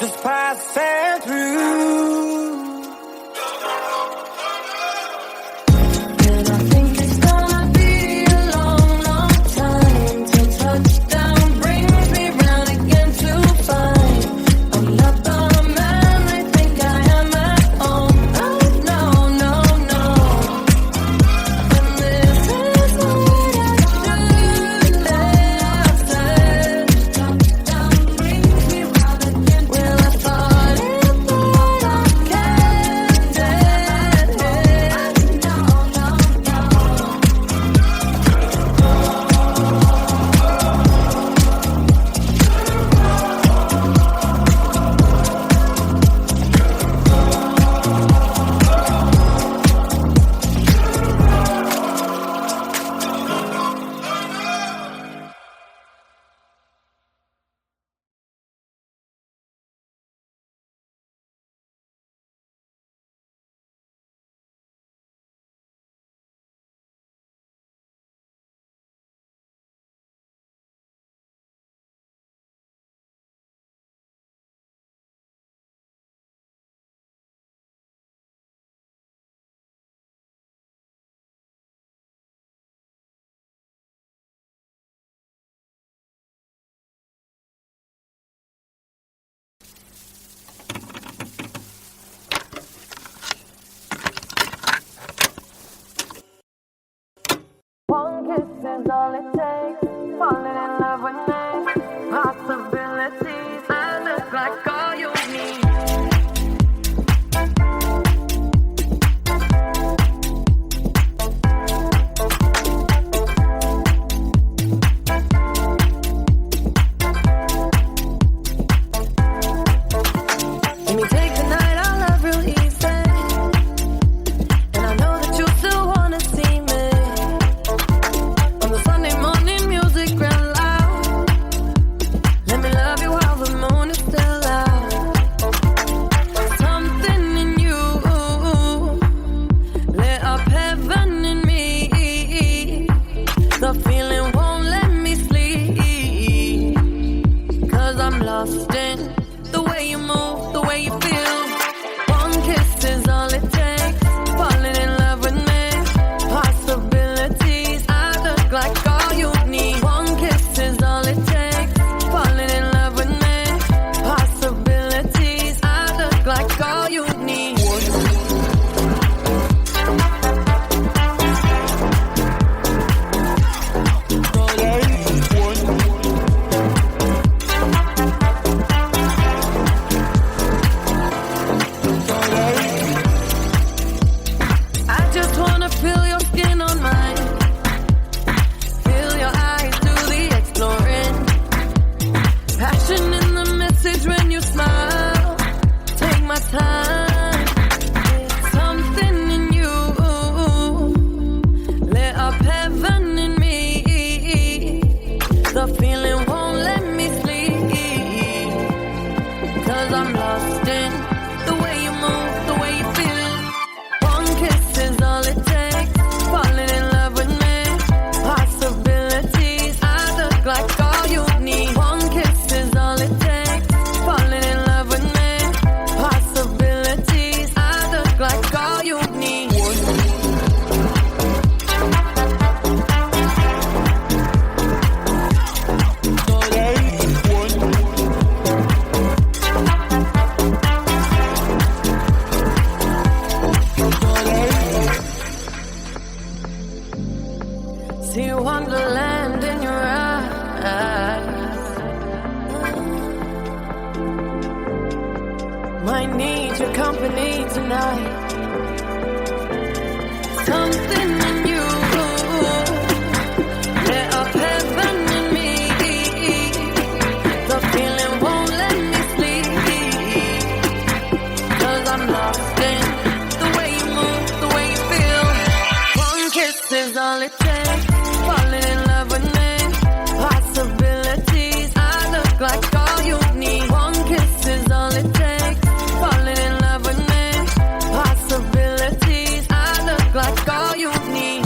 just passing through. One kiss is all it takes. Falling in love with me. Possibilities. I look like all you need. Let me take the night, I love real easy. And I know that you still wanna see me. On the Sunday morning, music real loud. Let me love you while the moon is still out. Something in you lit up heaven in me. The feeling won't let me sleep. 'Cause I'm lost in the way you move, the way you feel. One kiss is all it takes. Falling in love with me. Possibilities. I look like all you need. One kiss is all it takes. Falling in love with me. Possibilities. I look like all you need. I just wanna feel your skin on mine. Feel your eyes do the exploring. Passion in the message when you smile. Take my time. Something in you lit up heaven in me. The feeling won't let me sleep. 'Cause I'm lost in the way you move, the way you feel. One kiss is all it takes. Falling in love with me. Possibilities. I look like all you need. One kiss is all it takes. Falling in love with me. Possibilities. I look like all you need. See wonderland in your eyes. Might need your company tonight. Something in you lit up heaven in me. The feeling won't let me sleep. 'Cause I'm lost in the way you move, the way you feel. One kiss is all it takes. Falling in love with me. Possibilities. I look like all you need. One kiss is all it takes. Falling in love with me. Possibilities. I look like all you need.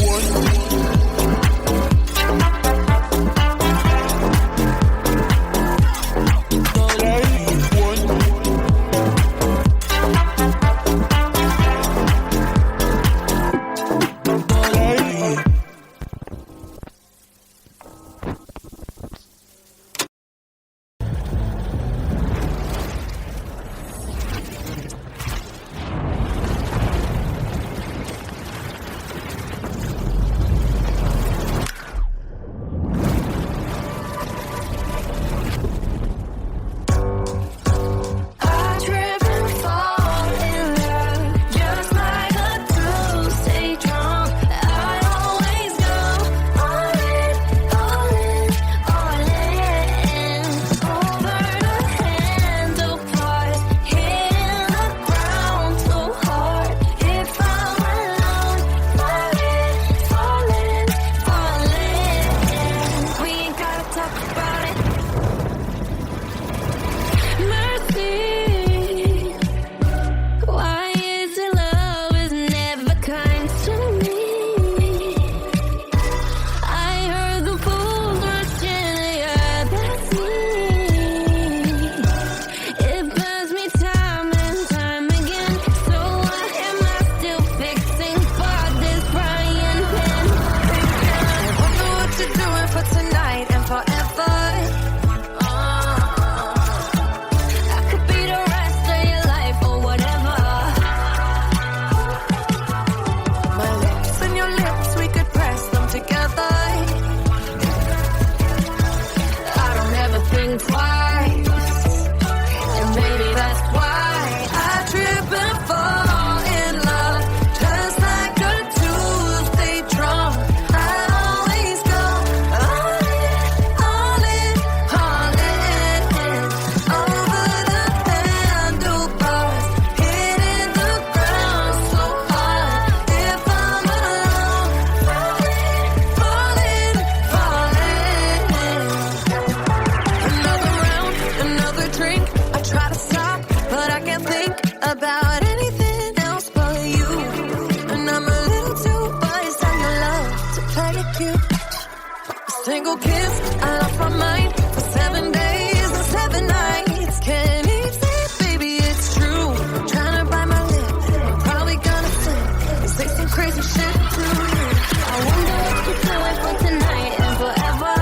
single kiss. I lost my mind for 7 days and 7 nights. Can't even say it, baby, it's true. Trying to bite my lip, I'm probably gonna slip and say some crazy shit to you. I wonder what you feel like for tonight and forever.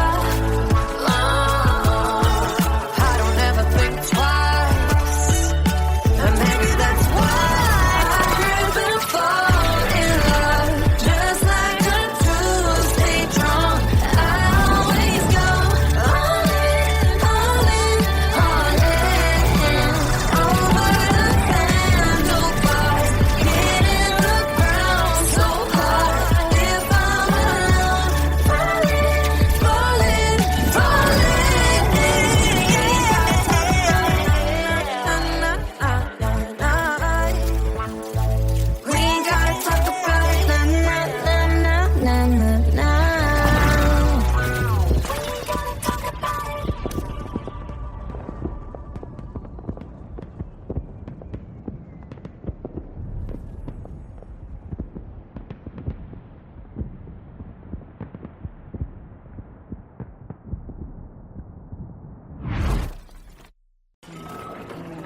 I don't ever think twice, and maybe that's why I trip and fall in love. Just like a Tuesday drunk, I always go all in, all in, all in. Over the handlebars, hitting the ground so hard. If I'm alone, falling, falling, we ain't gotta talk about it. Na na na na na na.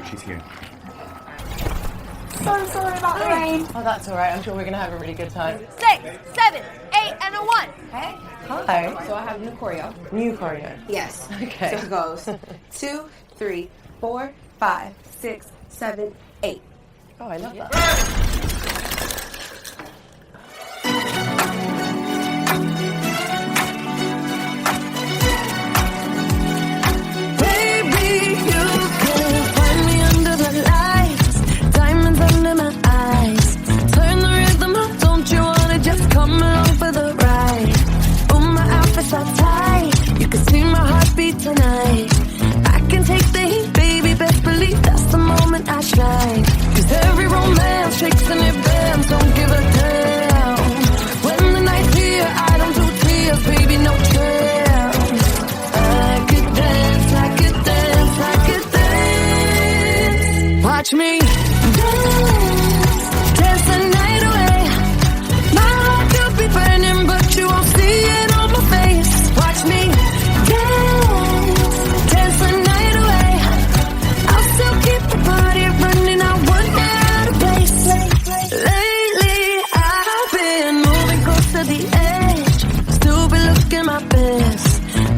She's here. So sorry about the rain. Oh, that's all right. I'm sure we're going to have a really good time. 6, 7, 8, and a 1. Hey. Hi. So I have new choreo. New choreo. Yes. Okay. So it goes 2, 3, 4, 5, 6, 7, 8. Oh, I love that. Baby, you can find me under the lights, diamonds under my eyes. Turn the rhythm up, don't you wanna just come along for the ride? Oh, my outfit's all tight, you can see my heartbeat tonight. I can take the heat, baby, best believe that's the moment I shine. 'Cause every romance shakes and it bends, don't give a damn. When the night's here, I don't do tears, baby, no trams. I could dance, I could dance, I could dance. Watch me dance, dance the night away. My heart could be burning, but you won't see it on my face. Watch me dance, dance the night away. I'll still keep the party running, I won't get out of place. Lately, I've been moving close to the edge, still be looking my best.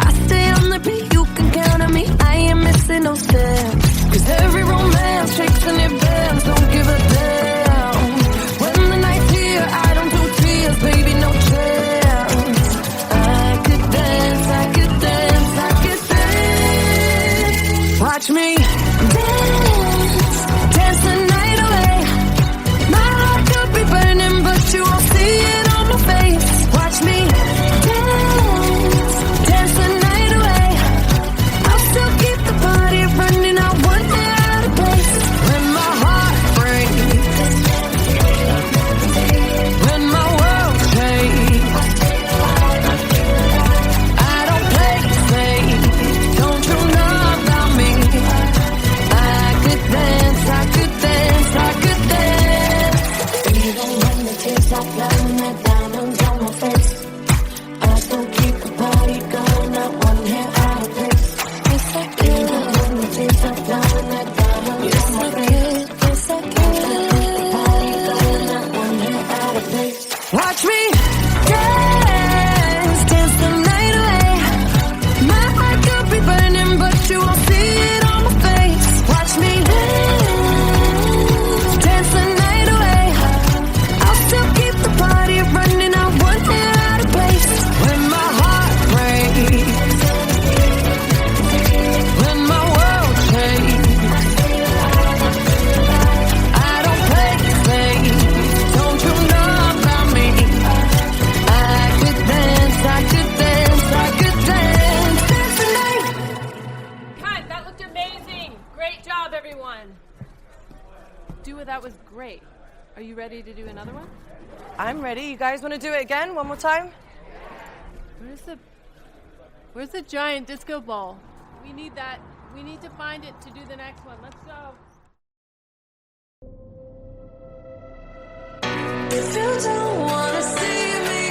I stay on the beat, you can count on me, I ain't missing no steps. 'Cause every romance shakes and it bends, don't give a damn. When the night's here, I don't do tears, baby, no chance. I could dance, I could dance, I could dance. Watch me dance, dance the night away. My heart could be burning, but you won't see it on my face. Watch me dance, dance the night away. I'll still keep the party running, I won't get out of place. When my heart breaks, when my world shakes, I don't play safe, don't you know about me? I could dance, I could dance, I could dance. Even when the tears stop flowing, the diamonds on my face, I still keep the party going, not one hair out of place. Yes, I can. Even when the tears stop flowing, the diamonds on my face, yes, I can. I still keep the party going, not one hair out of place. Watch me dance, dance the night away. My heart could be burning, but you won't see it on my face. Watch me dance, dance the night away. I'll still keep the party running, I won't get out of place. When my heart breaks, when my world shakes, I don't play safe, don't you know about me? I could dance, I could dance, I could dance, dance the night. God, that looked amazing. Great job, everyone. Dua, that was great. Are you ready to do another one? I'm ready. You guys want to do it again? One more time? Where's the giant disco ball? We need that. We need to find it to do the next one. Let's go. If you don't wanna see me,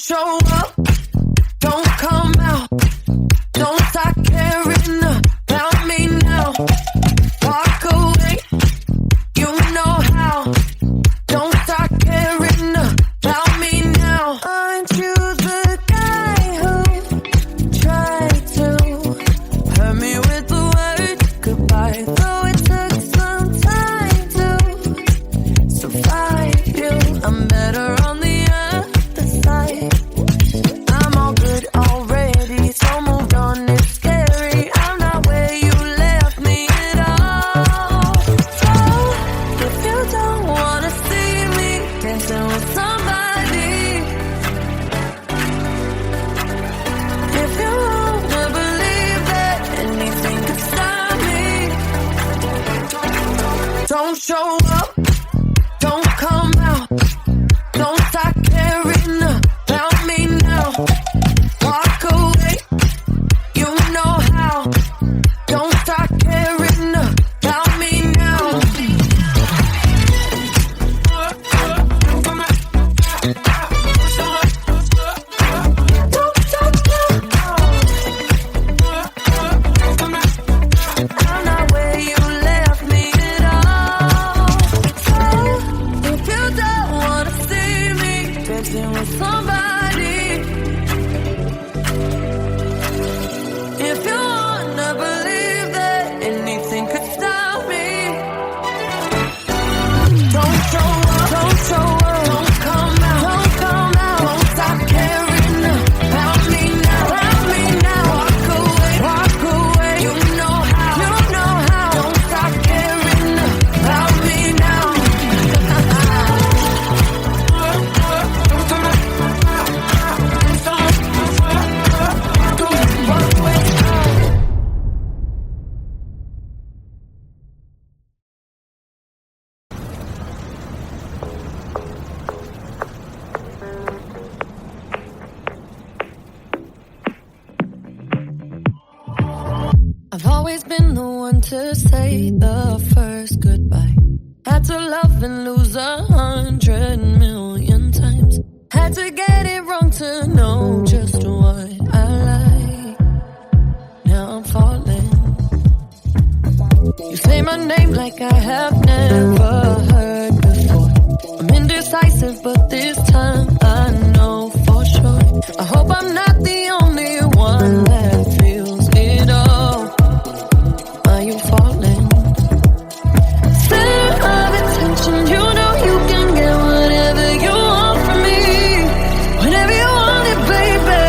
show up, don't come out, don't start caring about me now. Walk away, you know how. Don't start caring about me now. Aren't you the guy who tried to hurt me with the word goodbye? Though it took some time to survive you, I'm better on the other side. I'm all good already, so moved on, it's scary. I'm not where you left me at all. So, if you don't wanna see me dancing with somebody, if you wanna believe that anything could stop me, don't show up, don't come out, don't start caring about me now. Walk away, you know how. Don't start caring about me now. Don't stop now. I'm not where you left me at all. So, if you don't wanna see me dancing with somebody, if you wanna believe that anything could stop me, don't show up, don't show up, don't come out, don't come out, don't stop caring about me now, walk away, you know how, don't stop caring about me now. I've always been the one to say the first goodbye. Had to love and lose 100 million times. Had to get it wrong to know just what I like. Now I'm falling. You say my name like I have never heard before. I'm indecisive, but this time I know for sure. I hope I'm not the only one that feels it all. Are you falling? Center of attention, you know you can get whatever you want from me, whenever you want it, baby.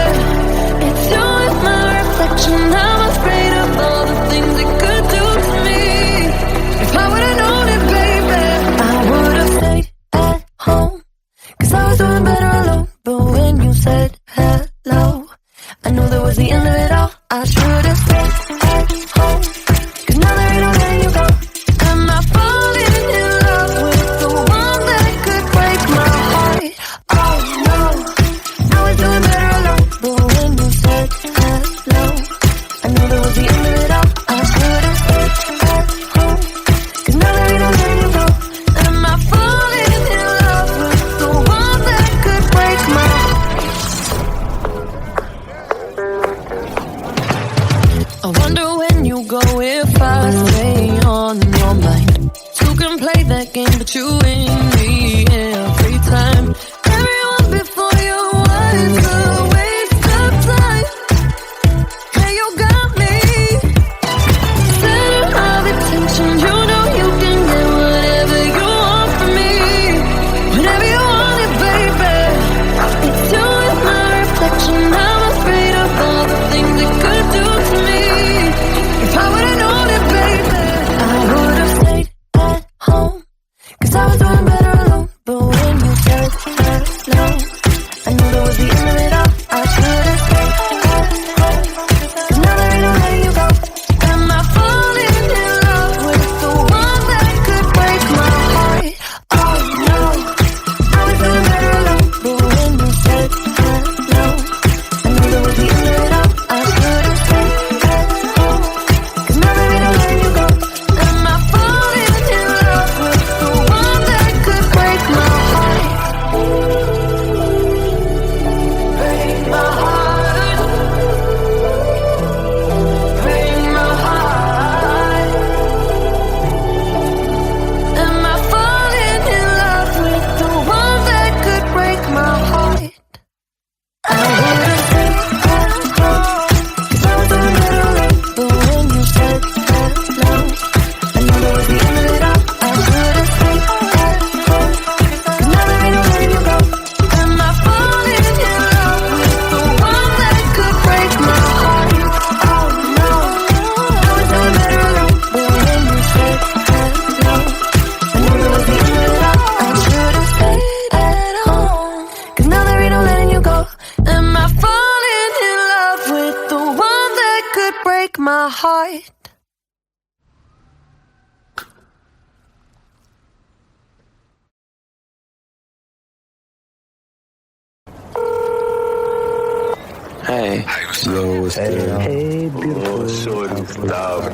It's you and my reflection. I'm afraid of all the things it could do to me. If I would've known it, baby, I would've stayed at home, 'cause I was doing better alone. But when you said hello, I knew that was the end of it all. I should've stayed at home, 'cause now there ain't no letting you go. Am I falling in love with the one that could break my heart? Oh no, I was doing better alone. But when you said hello, I knew that was the end of it all. I should've stayed at home, 'cause now there ain't no letting you go. Am I falling in love with the one that could break my heart? I wonder when you go if I stay on your mind. Two can play that game, but you win me every time. Everyone before you was a waste of time. Hey, you got me. Center of attention, you know you can get whatever you want from me, whenever you want it, baby. It's you and my reflection. I'm afraid of all the things it could do to me. If I would've known it, baby, I would've stayed at home, 'cause I was doing better alone. Yo, what's good? Hey, beautiful. Oh, shorty, stop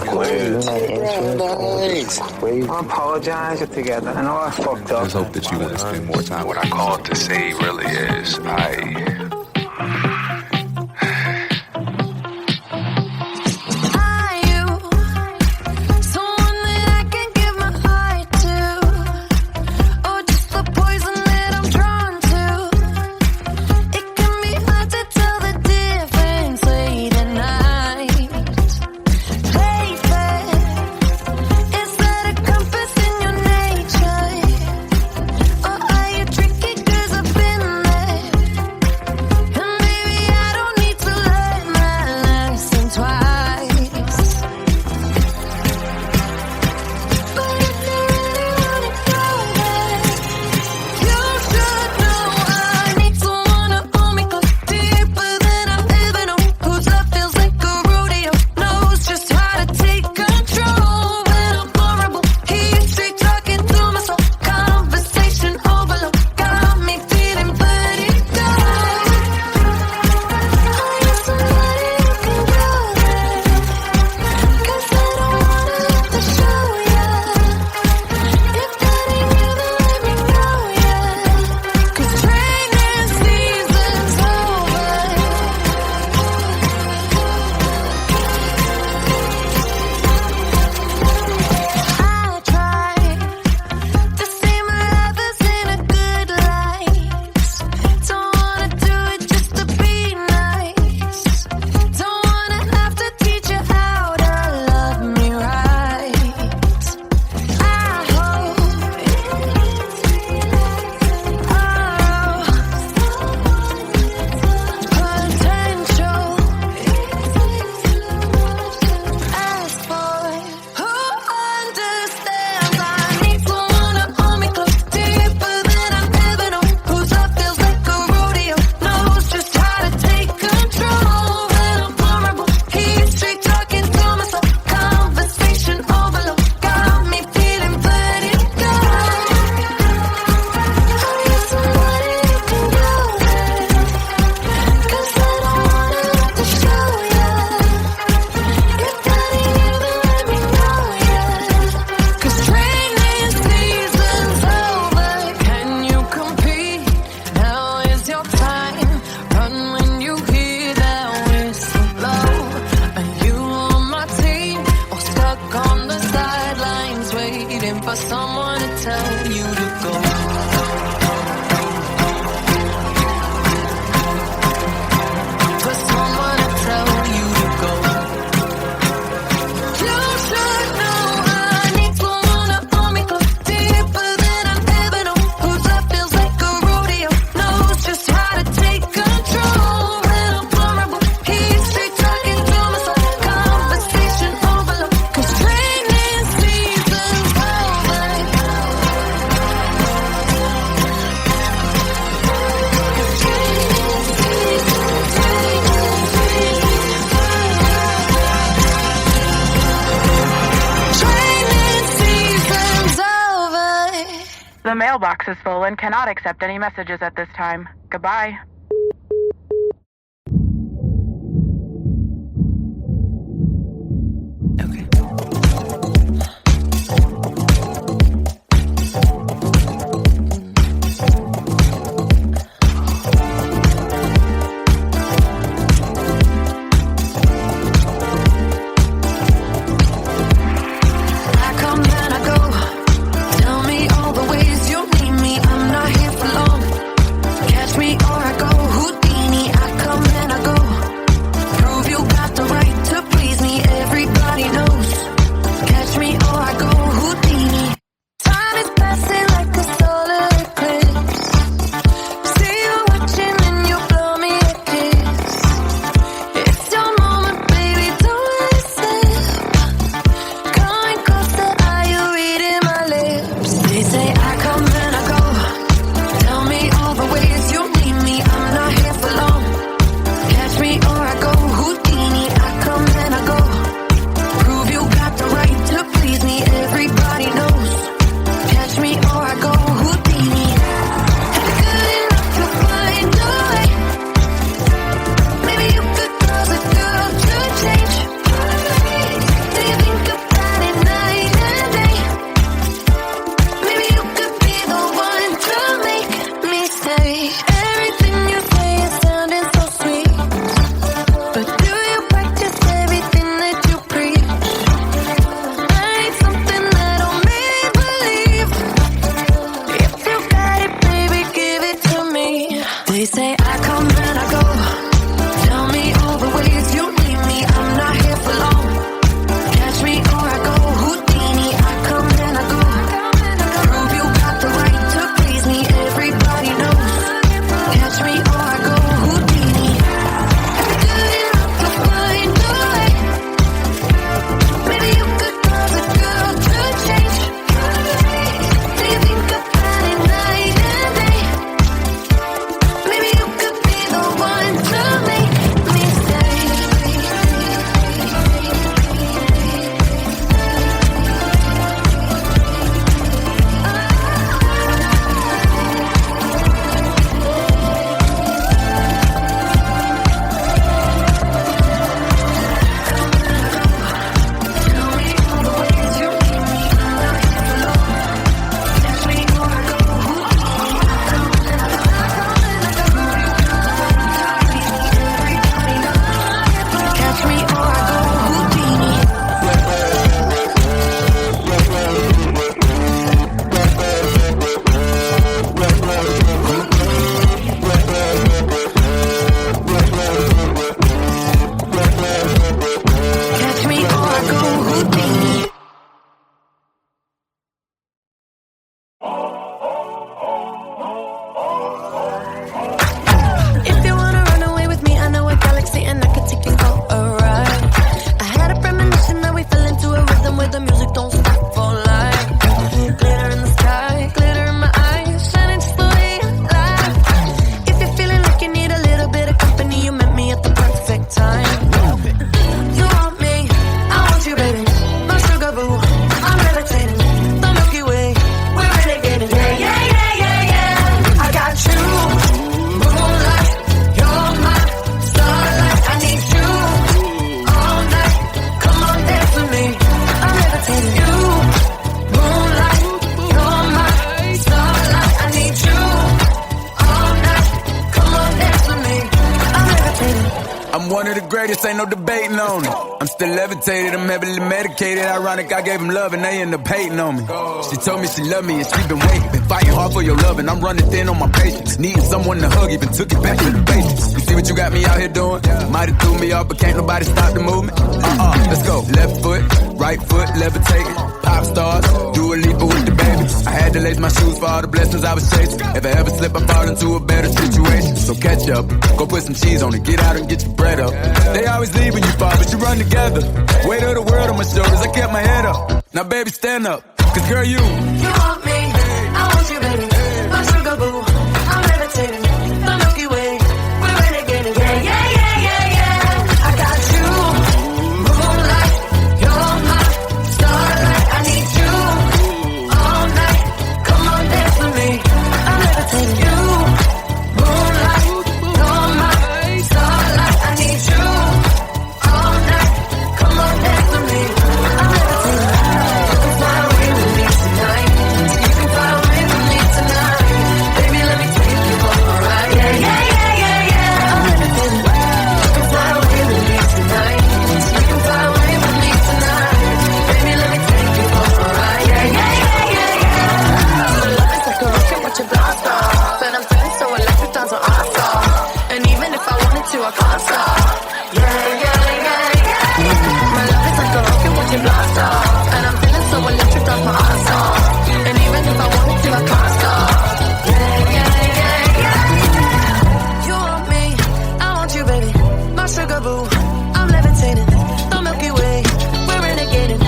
playing. I apologize together. I know I fucked up. I just hope that you want to spend more time. What I called to say really is for someone to tell you to go. For someone to tell you to go. You should know I need someone to hold me close, deeper than I've ever known. Whose love feels like a rodeo, knows just how to take control. When I'm vulnerable, he's straight talking to my soul. Conversation overload, 'cause training season's over. Training season's over. The mailbox is full and cannot accept any messages at this time. Goodbye. Okay. I come and I go. Tell me all the ways you need me. I'm not here for long. Catch me or I go. greatest, ain't no debating on it. I'm still levitated, I'm heavily medicated. Ironic, I gave him love and they end up hating on me. She told me she loved me and she been waiting. Been fighting hard for your love and I'm running thin on my patience. Needing someone to hug, even took it back to the basics. You see what you got me out here doing? Might have threw me off, but can't nobody stop the movement. Let's go. Left foot, right foot, levitating. Pop stars, Dua Lipa with the baby. I had to lace my shoes for all the blessings I was chasing. If I ever slip, I fall into a better situation. So catch up, go put some cheese on it, get out and get your bread up. They always leave when you fall, but you run together. Weight of the world on my shoulders, I kept my head up. Now baby, stand up, cause girl, you want me, I want you, baby. My sugar boo, I'm levitating. The Milky Way, we're renegading. Yeah, yeah, yeah, yeah, yeah. I got you, moonlight, you're my starlight. I need you all night. Come on, dance with me. I'm levitating. You, moonlight, you're my starlight. I need you all night. Come on, dance with me. I'm levitating. You can fly away with me tonight. You can fly away with me tonight. Baby, let me take you for a ride. Yeah, yeah, yeah, yeah, yeah. I'm levitating. You can fly away with me tonight. You can fly away with me tonight. Baby, let me take you for a ride. Yeah, yeah, yeah, yeah, yeah. My love is like a rocket with your blast off, and I'm feeling so electric, dance on awesome. And even if I wanted to, I can't stop. Yeah, yeah, yeah, yeah. My love is like a rocket with your blast off, and I'm feeling so electric, dance my ass off. And even if I wanted to, I can't stop. Yeah, yeah, yeah, yeah. You want me, I want you, baby. My sugar boo, I'm levitating. The Milky Way, we're renegading.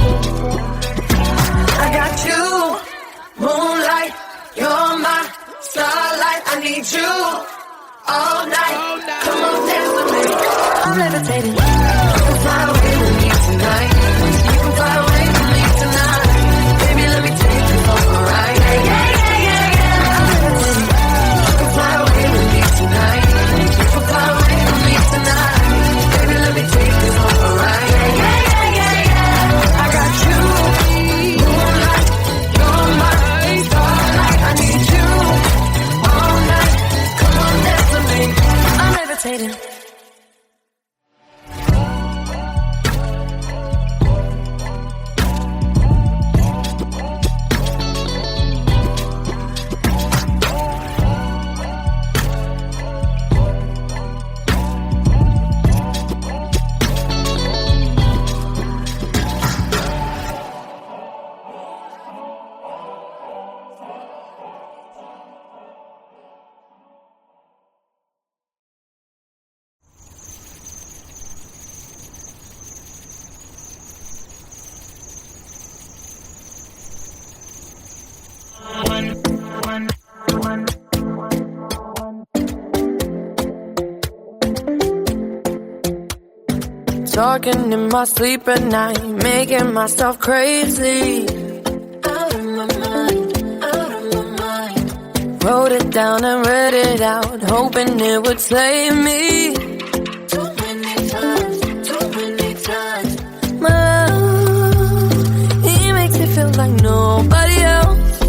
I got you, moonlight, you're my starlight. I need you all night. Come on, dance with me. I'm levitating. You can fly away with me tonight. You can fly away with me tonight. Baby, let me take you for a ride. Yeah, yeah, yeah, yeah, yeah. I'm levitating. You can fly away with me tonight. You can fly away with me tonight. Baby, let me take you for a ride. Yeah, yeah, yeah, yeah, yeah. I got you, moonlight, you're my starlight. I need you all night. Come on, dance with me. I'm levitating. Talking in my sleep at night, making myself crazy. Out of my mind, out of my mind. Wrote it down and read it out, hoping it would save me. Too many times. My love, he makes me feel like nobody else.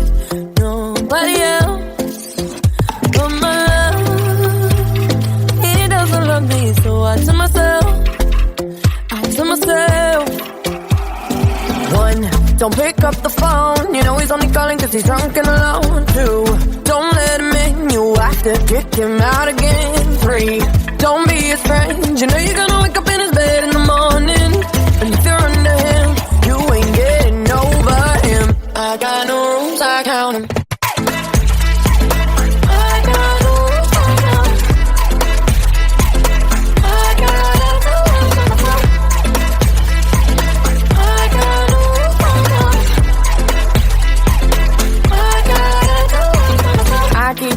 Nobody else. But my love, he doesn't love me, so I tell myself. One, don't pick up the phone. You know he's only calling cause he's drunk and alone. Two, don't let him in. You have to kick him out again. Three, don't be his friend. You know you're gonna wake up in his bed in the morning. And if you're under him, you ain't getting over him. I got no rules, I count him.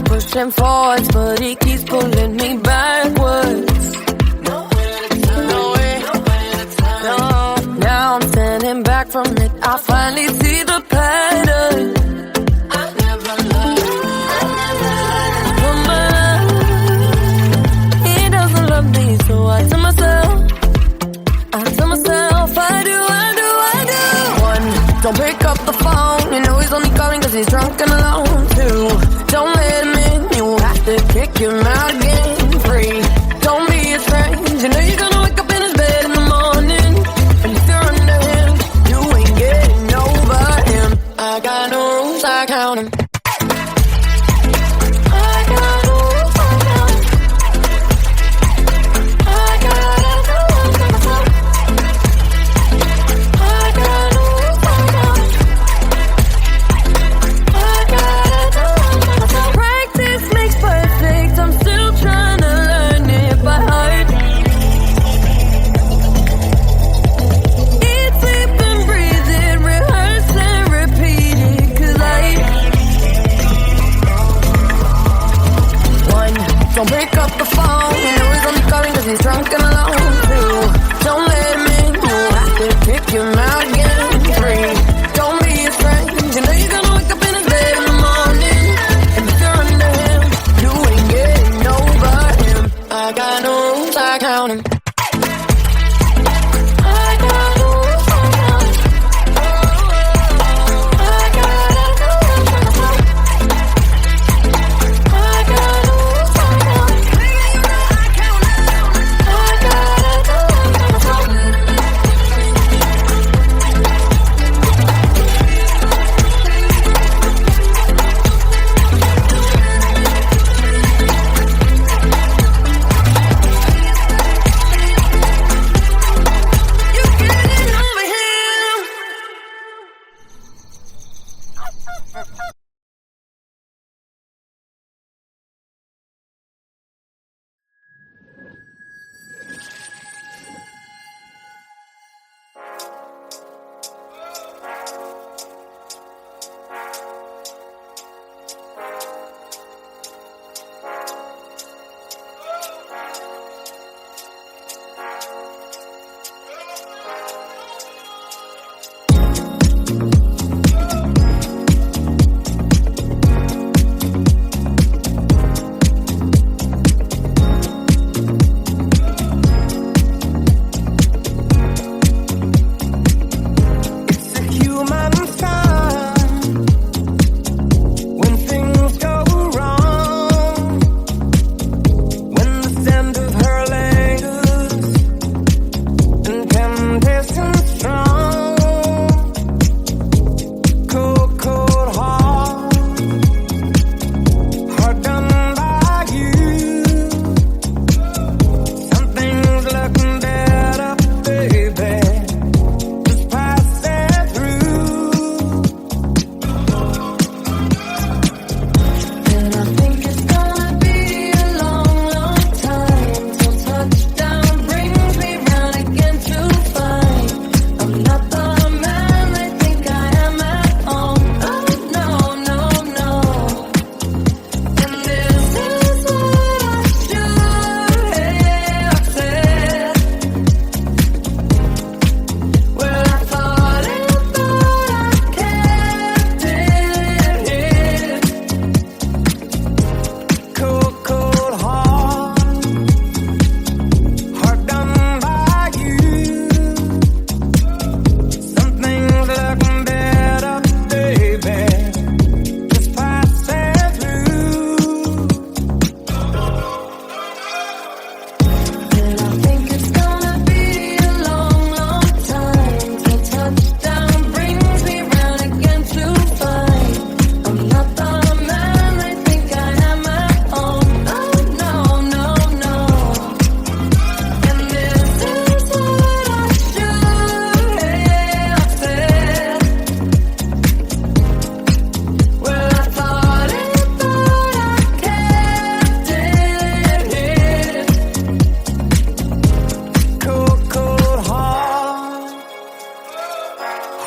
Pushing forwards, but he keeps pulling me backwards. No. Now I'm standing back from it. I finally see the pattern. I never loved. He doesn't love me, so I tell myself, I do. One, don't pick up the phone. You know he's only calling cause he's drunk and alone. Two, don't let him in. You have to kick him out again. Three, don't be his friend. You know you're gonna wake up in rooms, I count them. Don't pick up the phone. You know he's only calling cause he's drunk and alone too. Don't let him in, you'll have to kick him out again. 3, don't be his friend. You know you're gonna wake up in his bed in the morning. And if you're under him, you ain't getting over him. I got no rules, I count him.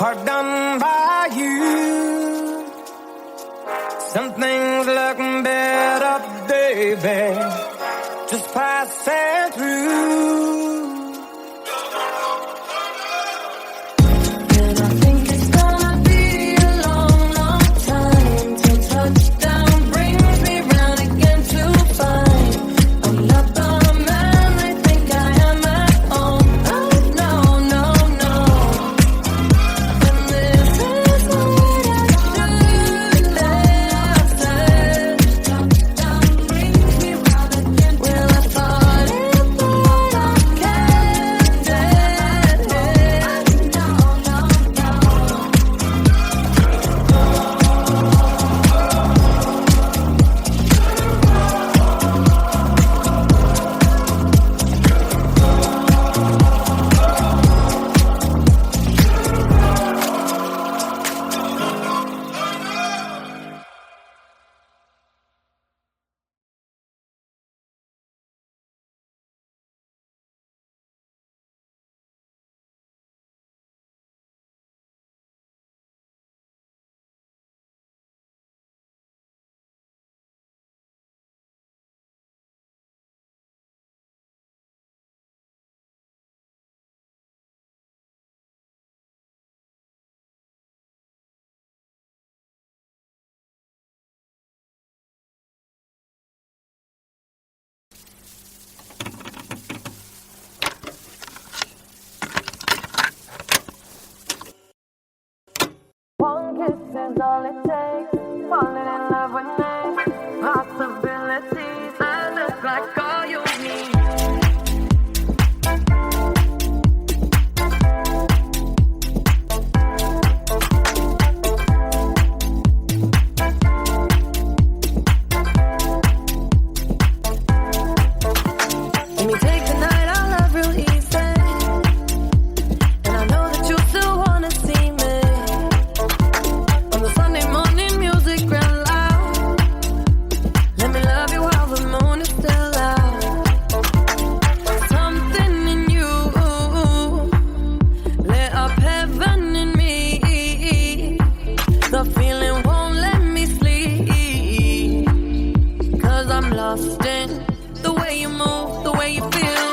Hard done by you. Some things look better, baby, just passing through. is all it takes. Falling in love with me. Possibilities. I look like all you need. Let me take the night, I love real easy. And I know that you still wanna see me. On the Sunday morning, music real loud. Let me love you while the moon is still out. Something in you lit up heaven in me. The feeling won't let me sleep. 'Cause I'm lost in the way you move, the way you feel.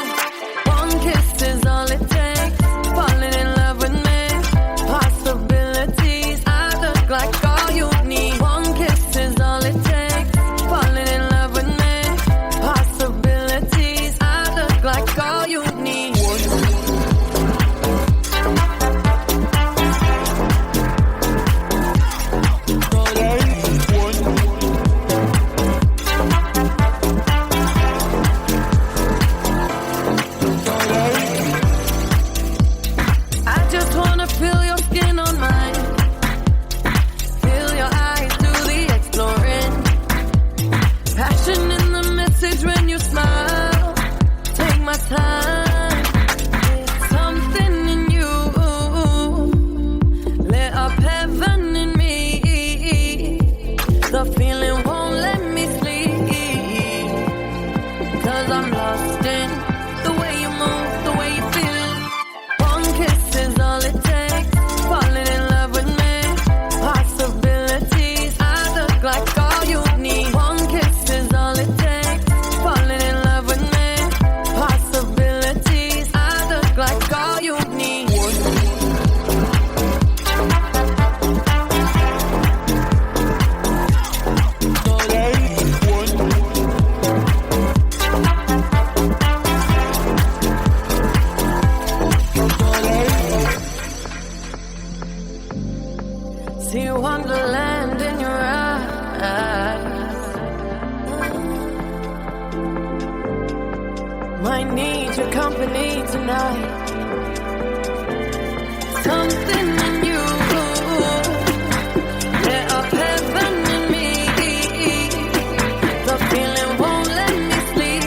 One kiss is all it takes. Falling in love with me. Possibilities. I look like all you need. One kiss is all it takes. Falling in love with me. Possibilities. I look like all you need. I just wanna feel your skin on mine. Feel your eyes do the exploring. Passion in the message when you smile. Take my time. It's something in you lit up heaven in me. The feeling won't let me sleep. 'Cause I'm lost in the way you move, the way you feel. One kiss is all it takes. Falling in love with me. Possibilities. I look like all you need. One kiss is all it takes. Falling in love with me. Possibilities. I look like all you need. See wonderland in your eyes. Might need your company tonight. Something in you lit up heaven in me. The feeling won't let me sleep.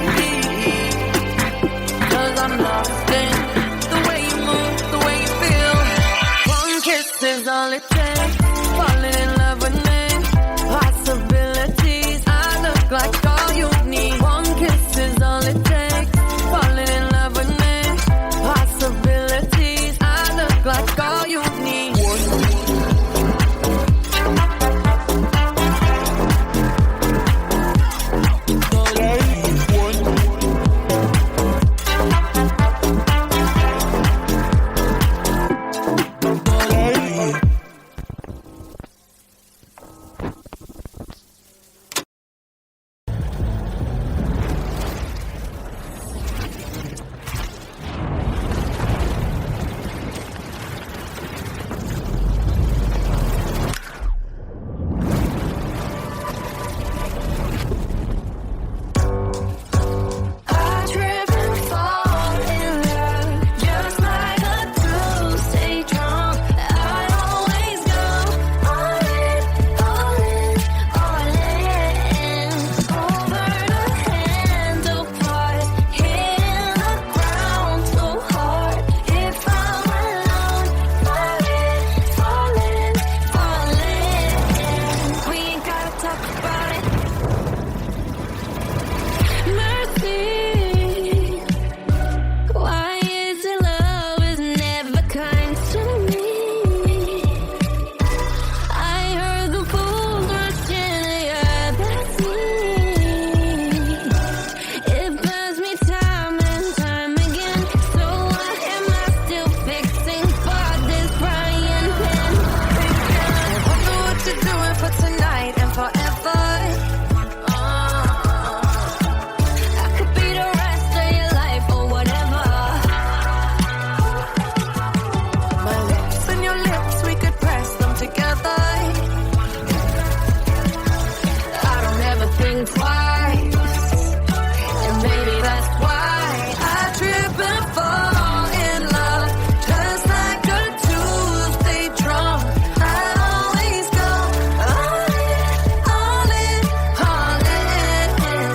'Cause I'm lost in the way you move, the way you feel. One kiss is all it takes. Falling in love with me. Possibilities. I look like all you need. One kiss is all it takes. Falling in love with me. Possibilities. I look like all you need. think twice. And maybe that's why I trip and fall in love. Just like a Tuesday drum, I always go all in, all in.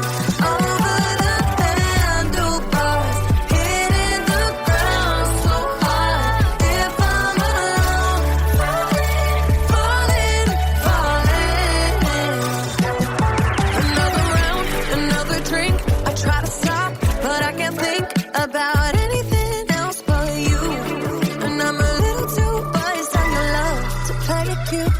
Over the handlebars, hitting the ground so hard. If I'm alone, falling, falling. Another round, another drink. I try to stop, but I can't think about anything else but you. And I'm a little too biased on your love to play it cute.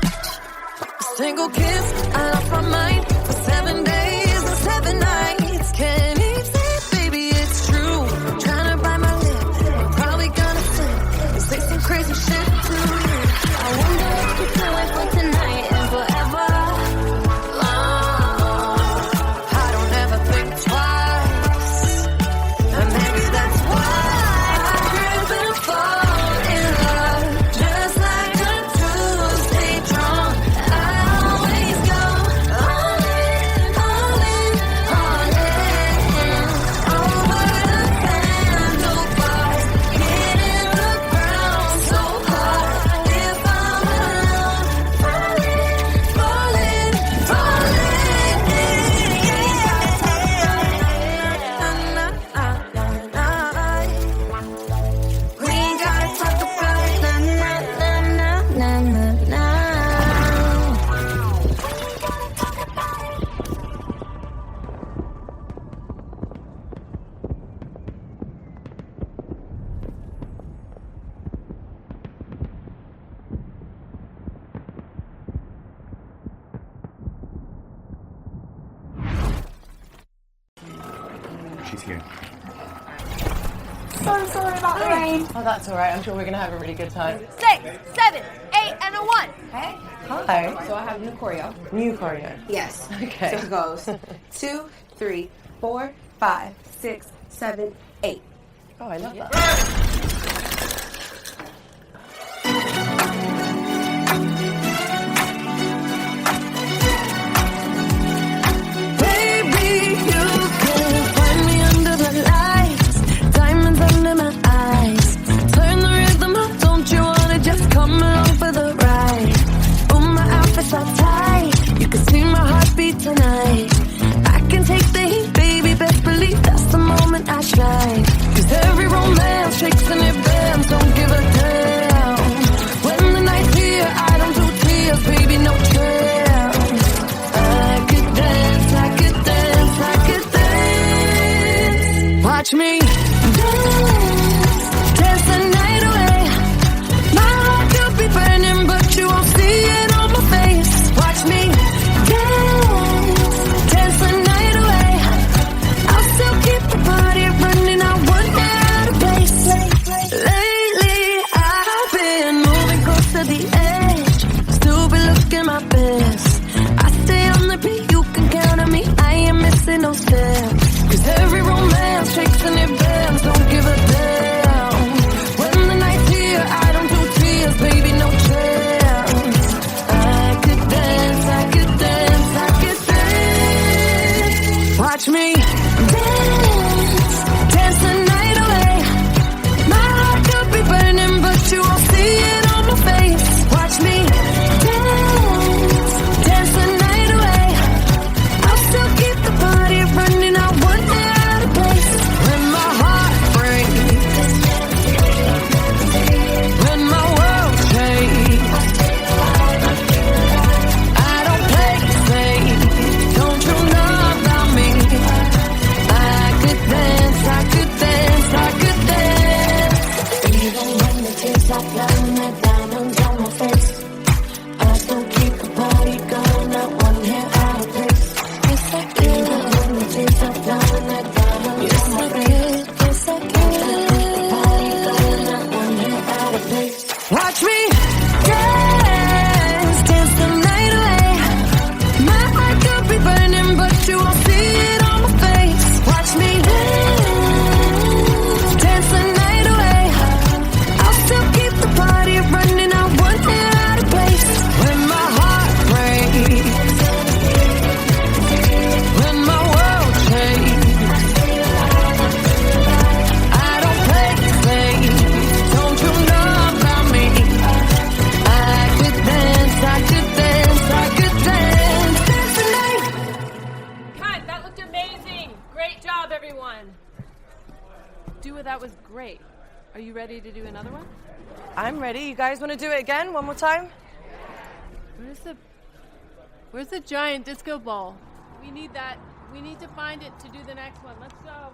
A single kiss, I lost my mind for 7 days and 7 nights. Can't even say it, baby, it's true. Trying to bite my lip, I'm probably gonna slip and say some crazy shit to you. I wonder if you feel like for tonight and forever. I don't ever think twice, and maybe that's why I trip and fall in love. Just like a Tuesday drum, I always go all in, all in, all in. Over the handlebars, hitting the ground so hard. If I'm alone, falling, falling, falling. We ain't gotta talk about it. Na na na na na na. She's here. So sorry about the rain. Oh, that's all right. I'm sure we're going to have a really good time. 6, 7, 8, and a 1. Hey. Hi. So I have new choreo. New choreo. Yes. Okay. So it goes 2, 3, 4, 5, 6, 7, 8. Oh, I love that. Baby, you can find me under the lights, diamonds under my eyes. Turn the rhythm up, don't you wanna just come along for the ride? Oh, my outfit's all tight, you can see my heartbeat tonight. I can take the heat, baby, best believe that's the moment I shine. 'Cause every romance shakes and it bends, don't give a damn. When the night's here, I don't do tears, baby, no chance. I could dance, I could dance, I could dance. Watch me dance, dance the night away. My heart could be burning, but you won't see it on my face. Watch me dance, dance the night away. I'll still keep the party running, I won't get out of place. Lately, I've been moving close to the edge, still be looking my best. I stay on the beat, you can count on me, I ain't missing no steps. 'Cause every romance shakes and it bends, don't give a damn. When the night's here, I don't do tears, baby, no chance. I could dance, I could dance, I could dance. Watch me dance, dance the night away. My heart could be burning, but you won't see it on my face. Watch me dance, dance the night away. I'll still keep the party running, I won't get out of place. When my heart breaks, when my world shakes, I don't play safe, don't you know about me? everyone. Dua, that was great. Are you ready to do another one? I'm ready. You guys want to do it again? One more time? Where's the giant disco ball? We need that. We need to find it to do the next one. Let's go.